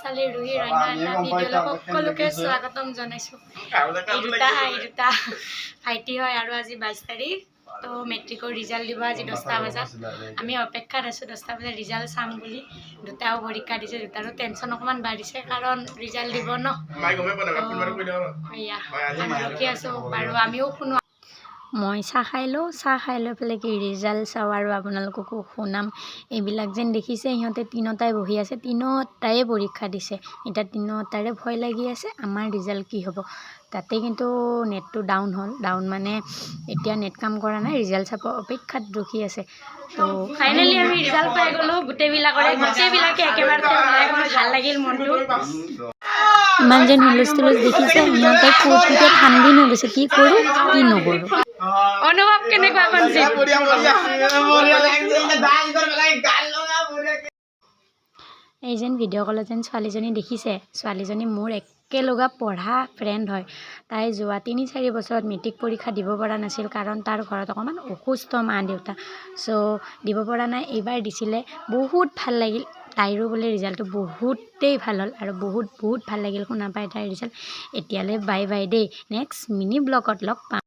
ছোৱালী ৰুহি ৰন্ধা এটা ভিডিঅ'লৈ সকলোকে স্বাগতম জনাইছোঁ। এই দুটা ভাইটি হয় আৰু আজি 22 তাৰিখ। তো মেট্ৰিকৰ ৰিজাল্ট দিব আজি 10টা বজাত। আমি অপেক্ষাত আছোঁ 10টা বজাত ৰিজাল্ট চাম বুলি। দুটাও পৰীক্ষা দিছে, দুটাৰো টেনশ্যন অকণমান বাঢ়িছে কাৰণ ৰিজাল্ট দিব ন। আমি ৰখি আছোঁ বাৰু, আমিও শুনো। মই চাহ খাই লৈ পেলাই কি ৰিজাল্ট চাওঁ আৰু আপোনালোককো শুনাম। এইবিলাক যেন দেখিছে সিহঁতে তিনিওটাই বহি আছে, তিনিওটায়ে পৰীক্ষা দিছে। এতিয়া তিনিওটাৰে ভয় লাগি আছে আমাৰ ৰিজাল্ট কি হ'ব। তাতে কিন্তু নেটটো ডাউন মানে এতিয়া নেট কাম কৰা নাই, ৰিজাল্ট চাব অপেক্ষাত ৰখি আছে। তো ফাইনেলি আমি ৰিজাল্ট পাই গ'লোঁ। গোটেইবিলাকে একেবাৰতে ওলাই গ'ল, ভাল লাগিল মনটো। ইমান যেন হুলস্থুলচ দেখিছে, সিহঁতে ফূৰ্তিতে ঠাণ্ডিন হৈ গৈছে, কি কৰোঁ কি নকৰোঁ। অনুভৱ কেনেকুৱা কৰিছে? এই যেন ভিডিঅ' কলত যেন ছোৱালীজনী দেখিছে, ছোৱালীজনী মোৰ একেলগা পঢ়া ফ্ৰেণ্ড হয়। তাই যোৱা 3-4 বছৰত মেট্ৰিক পৰীক্ষা দিব পৰা নাছিল কাৰণ তাৰ ঘৰত অকণমান অসুস্থ মা দেউতা, চ' দিব পৰা নাই। এইবাৰ দিছিলে, বহুত ভাল লাগিল। তাইৰো বোলে ৰিজাল্টটো বহুতেই ভাল হ'ল আৰু বহুত ভাল লাগিল শুনা পাই তাইৰ ৰিজাল্ট। এতিয়ালৈ বাই বাই দেই, নেক্সট মিনি ব্লগত লগ পাম।